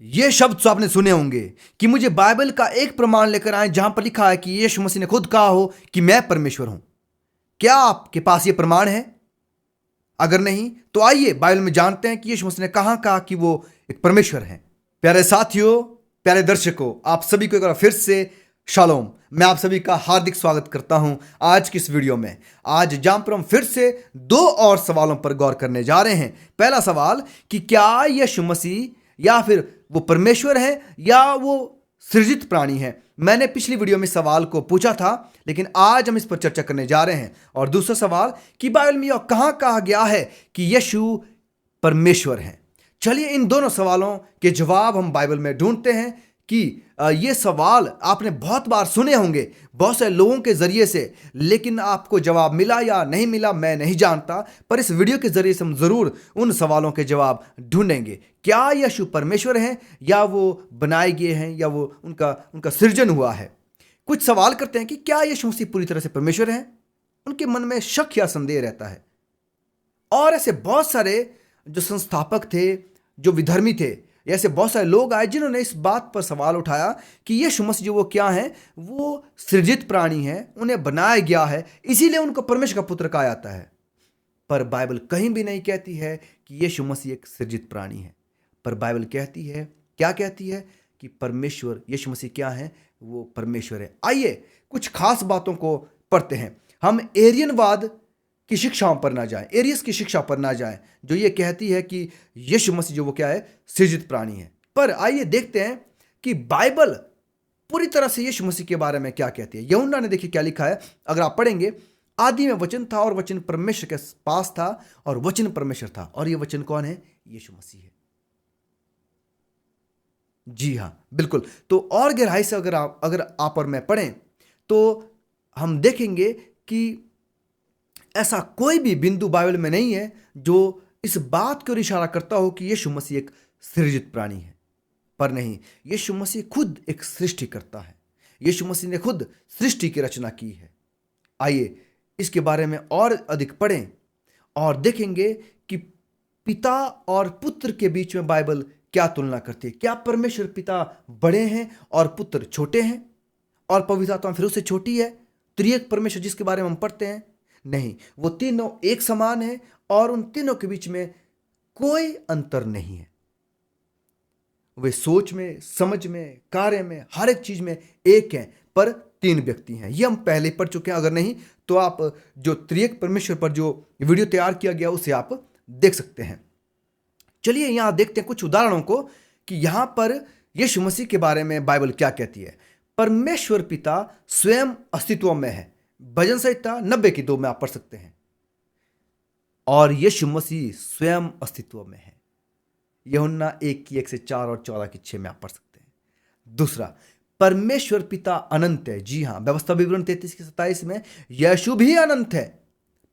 ये शब्द तो आपने सुने होंगे कि मुझे बाइबल का एक प्रमाण लेकर आए जहां पर लिखा है कि यीशु मसीह ने खुद कहा हो कि मैं परमेश्वर हूं। क्या आपके पास ये प्रमाण है? अगर नहीं तो आइए बाइबल में जानते हैं कि यीशु मसीह ने कहां कहा कि वो एक परमेश्वर है। प्यारे साथियों, प्यारे दर्शकों, आप सभी को एक बार फिर से शालोम। मैं आप सभी का हार्दिक स्वागत करता हूं आज की इस वीडियो में। आज जहां पर हम फिर से दो और सवालों पर गौर करने जा रहे हैं। पहला सवाल कि क्या यीशु मसीह या फिर वो परमेश्वर है या वो सृजित प्राणी है। मैंने पिछली वीडियो में सवाल को पूछा था, लेकिन आज हम इस पर चर्चा करने जा रहे हैं। और दूसरा सवाल कि बाइबल में यह कहां कहा गया है कि यीशु परमेश्वर है। चलिए इन दोनों सवालों के जवाब हम बाइबल में ढूंढते हैं कि ये सवाल आपने बहुत बार सुने होंगे बहुत से लोगों के जरिए से, लेकिन आपको जवाब मिला या नहीं मिला मैं नहीं जानता। पर इस वीडियो के जरिए से हम जरूर उन सवालों के जवाब ढूंढेंगे। क्या यीशु परमेश्वर हैं या वो बनाए गए हैं या वो उनका सृजन हुआ है। कुछ सवाल करते हैं कि क्या यीशु मसीह पूरी तरह से परमेश्वर हैं। उनके मन में शक या संदेह रहता है। और ऐसे बहुत सारे जो संस्थापक थे, जो विधर्मी थे, ऐसे बहुत सारे लोग आए जिन्होंने इस बात पर सवाल उठाया कि यीशु मसीह जो वो क्या है, वो सृजित प्राणी है, उन्हें बनाया गया है, इसीलिए उनको परमेश्वर का पुत्र कहा जाता है। पर बाइबल कहीं भी नहीं कहती है कि यीशु मसीह एक सृजित प्राणी है। पर बाइबल कहती है, क्या कहती है कि परमेश्वर यीशु मसीह क्या है, वो परमेश्वर है। आइए कुछ खास बातों को पढ़ते हैं। हम एरियनवाद की शिक्षाओं पर ना जाएं, एरियस की शिक्षा पर ना जाएं, जो ये कहती है कि यीशु मसीह जो वो क्या है, सृजित प्राणी है। पर आइए देखते हैं कि बाइबल पूरी तरह से यीशु मसीह के बारे में क्या कहती है। यूहन्ना ने देखिए क्या लिखा है, अगर आप पढ़ेंगे, आदि में वचन था और वचन परमेश्वर के पास था और वचन परमेश्वर था। और ये वचन कौन है? यीशु मसीह है। जी हाँ, बिल्कुल। तो और गहराई से अगर आप और मैं पढ़ें तो हम देखेंगे कि ऐसा कोई भी बिंदु बाइबल में नहीं है जो इस बात की ओर इशारा करता हो कि यीशु मसीह एक सृजित प्राणी है। पर नहीं, यीशु मसीह खुद एक सृष्टि करता है। यीशु मसीह ने खुद सृष्टि की रचना की है। आइए इसके बारे में और अधिक पढ़ें और देखेंगे कि पिता और पुत्र के बीच में बाइबल क्या तुलना करती है। क्या परमेश्वर पिता बड़े हैं और पुत्र छोटे हैं और पवित्र आत्मा फिर उससे छोटी है? त्रिएक परमेश्वर जिसके बारे में हम पढ़ते हैं, नहीं, वो तीनों एक समान है और उन तीनों के बीच में कोई अंतर नहीं है। वे सोच में, समझ में, कार्य में, हर एक चीज में एक हैं, पर तीन व्यक्ति हैं। ये हम पहले पढ़ चुके हैं। अगर नहीं तो आप जो त्रिएक परमेश्वर पर जो वीडियो तैयार किया गया उसे आप देख सकते हैं। चलिए यहां देखते हैं कुछ उदाहरणों को कि यहां पर यीशु मसीह के बारे में बाइबल क्या कहती है। परमेश्वर पिता स्वयं अस्तित्व में है। भजन संहिता 90 की 2 में आप पढ़ सकते हैं। और यीशु मसीह स्वयं अस्तित्व में है। यूहन्ना 1 से 4 और 14 की 6 में आप पढ़ सकते हैं। दूसरा, परमेश्वर पिता अनंत है। जी हां, व्यवस्था विवरण 33 की 27 में यीशु भी अनंत है।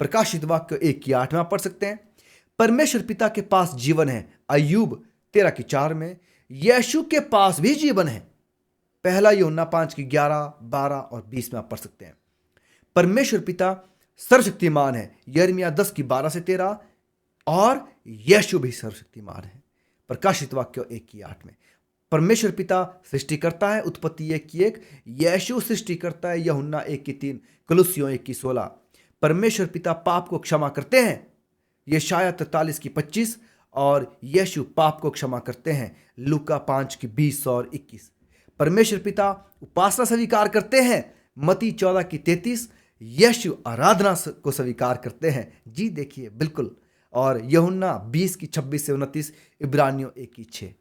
प्रकाशित वाक्य 1 की 8 में आप पढ़ सकते हैं। परमेश्वर पिता के पास जीवन है। अय्यूब 13 की 4 में यीशु के पास भी जीवन है। पहला यूहन्ना 5 की 11, 12 और 20 में आप पढ़ सकते हैं। परमेश्वर पिता सर्वशक्तिमान है। यिर्मयाह 10 की 12 से 13 और यीशु भी सर्वशक्तिमान है। प्रकाशित वाक्य 1 की 8 में परमेश्वर पिता सृष्टि करता है। उत्पत्ति 1 की 1। यीशु सृष्टि करता है। यूहन्ना 1 की 3, कुलुस्सियों 1 की 16। परमेश्वर पिता पाप को क्षमा करते हैं। यशायाह 43 की 25 और यीशु पाप को क्षमा करते हैं। लूका 5 की 20 और 21। परमेश्वर पिता उपासना स्वीकार करते हैं। मती 14 की 33। यीशु आराधना को स्वीकार करते हैं। जी देखिए, बिल्कुल। और यूहन्ना 20 की 26 से 29, इब्रानियों 1 की 6।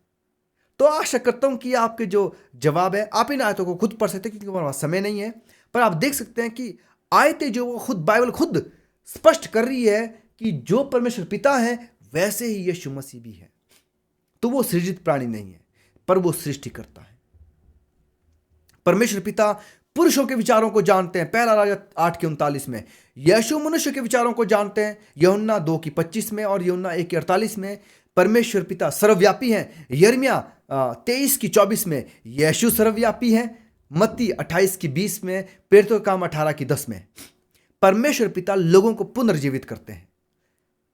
तो आशा करता हूं कि आपके जो जवाब है आप इन आयतों को खुद पढ़ सकते हैं, क्योंकि हमारे पास समय नहीं है। पर आप देख सकते हैं कि आयतें जो वो खुद बाइबल खुद स्पष्ट कर रही है कि जो परमेश्वर पिता है वैसे ही यीशु मसीह भी है। तो वो सृजित प्राणी नहीं है, पर वो सृष्टि करता है। परमेश्वर पिता पुरुषों के विचारों को जानते हैं। पहला राजा 8 की 39 में। यीशु मनुष्य के विचारों को जानते हैं। यूहन्ना 2 की 25 में और यूहन्ना 1 की 48 में। परमेश्वर पिता सर्वव्यापी हैं। यिर्मयाह 23 की 24 में यीशु सर्वव्यापी हैं। मत्ती 28 की 20 में। पेट्रों का काम 18 की 10 में। परमेश्वर पिता लोगों को पुनर्जीवित करते हैं।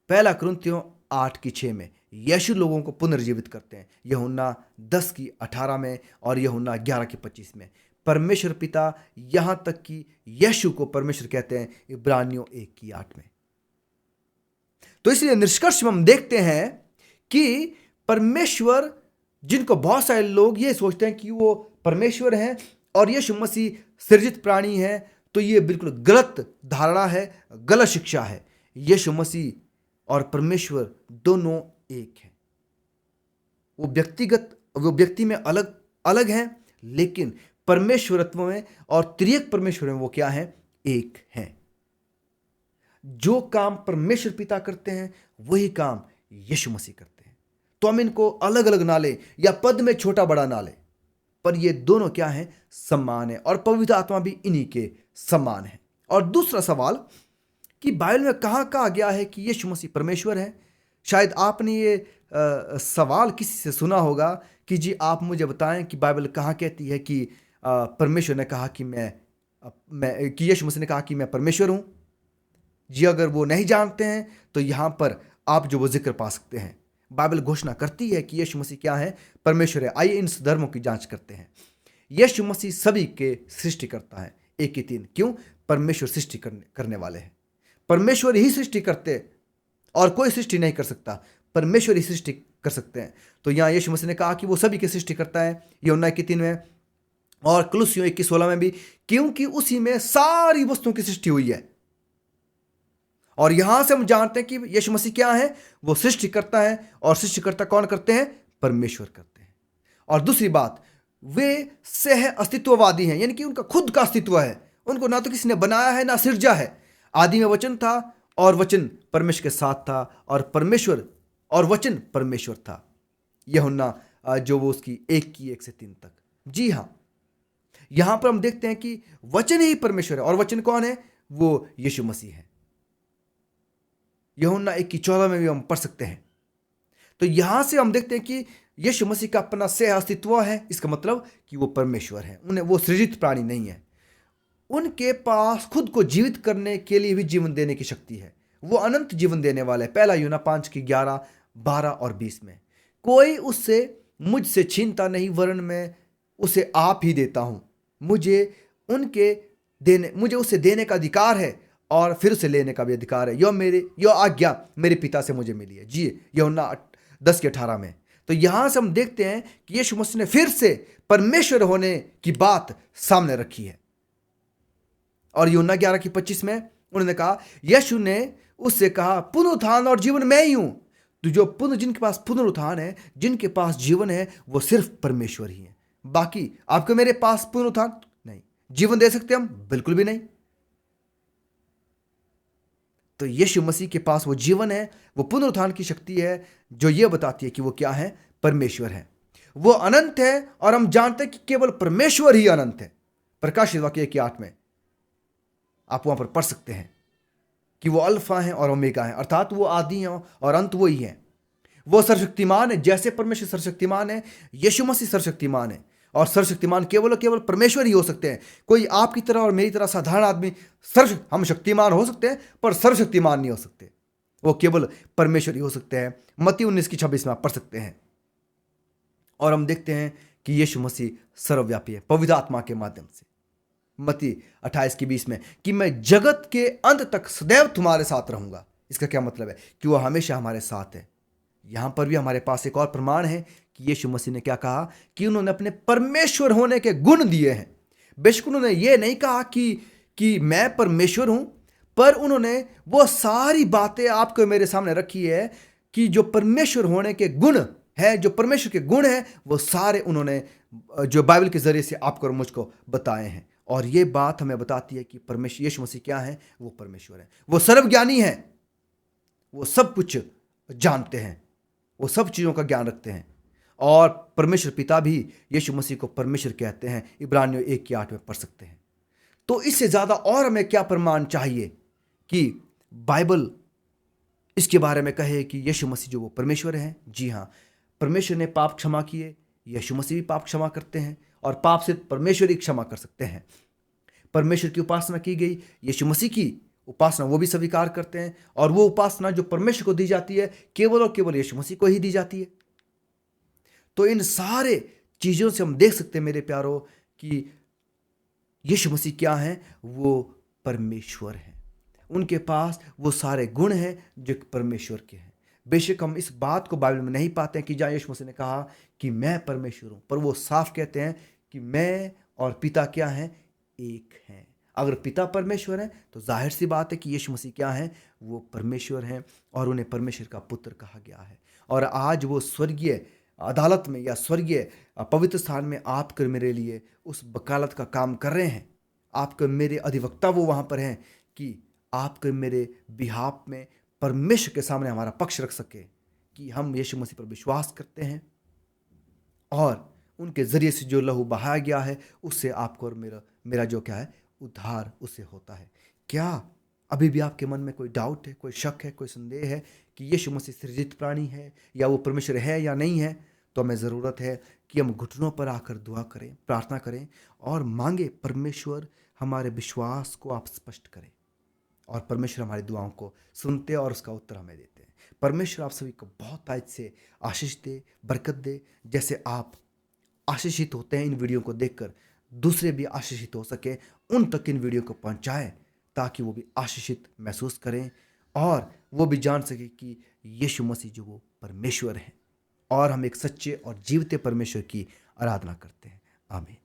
पहला कुरिन्थियों 8 की 6 में यीशु लोगों को पुनर्जीवित करते हैं। यूहन्ना 10:18 में और यूहन्ना 11:25 में। परमेश्वर पिता, यहां तक कि यीशु को परमेश्वर कहते हैं इब्रानियों 1:8 में। तो इसलिए निष्कर्ष में हम देखते हैं कि परमेश्वर, जिनको बहुत सारे लोग ये सोचते हैं कि वो परमेश्वर हैं और यीशु मसीह सृजित प्राणी है, तो ये बिल्कुल गलत धारणा है, गलत शिक्षा है। यीशु मसीह और परमेश्वर दोनों एक हैं। वो व्यक्ति में अलग अलग हैं, लेकिन परमेश्वरत्व में और त्रिएक परमेश्वर में वो क्या है? एक हैं। जो काम परमेश्वर पिता करते हैं वही काम यीशु मसीह करते हैं। तो हम इनको अलग अलग ना लें या पद में छोटा बड़ा ना लें, पर ये दोनों क्या हैं? समान है, और पवित्र आत्मा भी इन्हीं के समान है। और दूसरा सवाल कि बाइबल में कहाँ कहा गया है कि यीशु मसीह परमेश्वर है? शायद आपने ये सवाल किसी से सुना होगा कि जी आप मुझे बताएं कि बाइबल कहाँ कहती है कि परमेश्वर ने कहा कि कि यीशु मसीह ने कहा कि मैं परमेश्वर हूँ। जी अगर वो नहीं जानते हैं तो यहाँ पर आप जो वो जिक्र पा सकते हैं। बाइबल घोषणा करती है कि यीशु मसीह क्या है? परमेश्वर है। आइए इन धर्मों की जांच करते हैं। यीशु मसीह सभी के सृष्टि करता है। 1:3। क्यों? परमेश्वर सृष्टि करने वाले हैं। परमेश्वर ही सृष्टि करते और कोई सृष्टि नहीं कर सकता, परमेश्वर ही सृष्टि कर सकते हैं। तो यहाँ यीशु मसीह ने कहा कि वो सभी की सृष्टि करता है, यूहन्ना 1:3 में, और कुलुस्सियों 1:16 में भी, क्योंकि उसी में सारी वस्तुओं की सृष्टि हुई है। और यहां से हम जानते हैं कि यीशु मसीह क्या है? वो सृष्टि करता है, और सृष्टिकर्ता कौन करते हैं? परमेश्वर करते हैं। और दूसरी बात, वे सह अस्तित्ववादी हैं, यानी कि उनका खुद का अस्तित्व है। उनको ना तो किसी ने बनाया है ना सिरजा है। आदि में वचन था और वचन परमेश्वर के साथ था, और परमेश्वर और वचन परमेश्वर था। यूहन्ना जो वो उसकी 1:1-3 तक। जी हाँ, यहां पर हम देखते हैं कि वचन ही परमेश्वर है, और वचन कौन है? वो यीशु मसीह है। यूहन्ना 1:14 में भी हम पढ़ सकते हैं। तो यहां से हम देखते हैं कि यीशु मसीह का अपना सह अस्तित्व है। इसका मतलब कि वो परमेश्वर है, उन्हें वो सृजित प्राणी नहीं है। उनके पास खुद को जीवित करने के लिए भी जीवन देने की शक्ति है। वो अनंत जीवन देने वाले हैं। 1 यूहन्ना 5:11, 12 और 20 में। कोई उससे मुझसे छीनता नहीं, वरन मैं उसे आप ही देता हूं। मुझे उसे देने का अधिकार है और फिर उसे लेने का भी अधिकार है। यो आज्ञा मेरे पिता से मुझे मिली है। जी यूहन्ना 10:18 में। तो यहां से हम देखते हैं कि यीशु मसीह ने फिर से परमेश्वर होने की बात सामने रखी है। और यूहन्ना 11:25 में उन्होंने कहा, यीशु ने उससे कहा, पुनरुत्थान और जीवन मैं ही हूं। तो जिनके पास पुनरुत्थान है, जिनके पास जीवन है, वो सिर्फ परमेश्वर ही है। बाकी आपके मेरे पास पुनरुत्थान नहीं, जीवन दे सकते हम? बिल्कुल भी नहीं। तो यीशु मसीह के पास वो जीवन है, वो पुनरुत्थान की शक्ति है, जो ये बताती है कि वो क्या है? परमेश्वर है। वो अनंत है, और हम जानते हैं कि केवल परमेश्वर ही अनंत है। प्रकाशित वाक्य 1:8 में आप वहां पर पढ़ सकते हैं कि वो अल्फा हैं और ओमेगा हैं, अर्थात वो आदि हैं और अंत वही है। वो सर्वशक्तिमान है। जैसे परमेश्वर सर्वशक्तिमान है, यीशु मसीह सर्वशक्तिमान है। और सर्वशक्तिमान केवल परमेश्वर ही हो सकते हैं। कोई आपकी तरह और मेरी तरह साधारण आदमी हम शक्तिमान हो सकते हैं, पर सर्वशक्तिमान नहीं हो सकते। वो केवल परमेश्वर ही हो सकते हैं। मत्ती 19:26 में आप पढ़ सकते हैं। और हम देखते हैं कि यीशु मसीह सर्वव्यापी है पवित्र आत्मा के माध्यम से। मत्ती 28:20 में कि मैं जगत के अंत तक सदैव तुम्हारे साथ रहूंगा। इसका क्या मतलब है? कि वो हमेशा हमारे साथ है। यहां पर भी हमारे पास एक और प्रमाण है कि यीशु मसीह ने क्या कहा? कि उन्होंने अपने परमेश्वर होने के गुण दिए हैं। बेशक उन्होंने ये नहीं कहा कि मैं परमेश्वर हूं, पर उन्होंने वो सारी बातें आपको मेरे सामने रखी है कि जो परमेश्वर होने के गुण है, जो परमेश्वर के गुण है, वो सारे उन्होंने जो बाइबल के जरिए से आपको और मुझको बताए हैं। और ये बात हमें बताती है कि परमेश्वर यीशु मसीह क्या है? वो परमेश्वर है। वो सर्वज्ञानी है, वो सब कुछ जानते हैं, वो सब चीज़ों का ज्ञान रखते हैं। और परमेश्वर पिता भी यीशु मसीह को परमेश्वर कहते हैं। इब्रानियों 1:8 में पढ़ सकते हैं। तो इससे ज़्यादा और हमें क्या प्रमाण चाहिए कि बाइबल इसके बारे में कहे कि यीशु मसीह जो वो परमेश्वर है? जी हाँ, परमेश्वर ने पाप क्षमा किए, यीशु मसीह भी पाप क्षमा करते हैं, और पाप से परमेश्वर ही क्षमा कर सकते हैं। परमेश्वर की उपासना की गई, यीशु मसीह की उपासना वो भी स्वीकार करते हैं, और वो उपासना जो परमेश्वर को दी जाती है केवल और केवल यीशु मसीह को ही दी जाती है। तो इन सारे चीज़ों से हम देख सकते हैं मेरे प्यारो कि यीशु मसीह क्या हैं, वो परमेश्वर हैं। उनके पास वो सारे गुण हैं जो परमेश्वर के हैं। बेशक हम इस बात को बाइबल में नहीं पाते हैं कि जहाँ यीशु मसीह ने कहा कि मैं परमेश्वर हूँ, पर वो साफ कहते हैं कि मैं और पिता क्या हैं, एक हैं। अगर पिता परमेश्वर हैं तो जाहिर सी बात है कि यीशु मसीह क्या हैं, वो परमेश्वर हैं, और उन्हें परमेश्वर का पुत्र कहा गया है। और आज वो स्वर्गीय अदालत में या स्वर्गीय पवित्र स्थान में आपकर मेरे लिए उस वकालत का काम कर रहे हैं। आपके मेरे अधिवक्ता वो वहाँ पर हैं कि आपके मेरे बिहाफ में परमेश्वर के सामने हमारा पक्ष रख सके कि हम यीशु मसीह पर विश्वास करते हैं, और उनके ज़रिए से जो लहू बहाया गया है उससे आपको और मेरा मेरा जो क्या है, उद्धार उससे होता है। क्या अभी भी आपके मन में कोई डाउट है, कोई शक है, कोई संदेह है कि यीशु मसीह सृजित प्राणी है या वो परमेश्वर है या नहीं है? तो हमें ज़रूरत है कि हम घुटनों पर आकर दुआ करें, प्रार्थना करें और मांगे परमेश्वर हमारे विश्वास को आप स्पष्ट करें, और परमेश्वर हमारी दुआओं को सुनते और उसका उत्तर हमें देते हैं। परमेश्वर आप सभी को बहुत ताज से आशीष दे, बरकत दे। जैसे आप आशीषित होते हैं इन वीडियो को देखकर, दूसरे भी आशीषित हो सके, उन तक इन वीडियो को पहुंचाएं ताकि वो भी आशीषित महसूस करें और वो भी जान सके कि यीशु मसीह जो वो परमेश्वर हैं, और हम एक सच्चे और जीवते परमेश्वर की आराधना करते हैं। आमीन।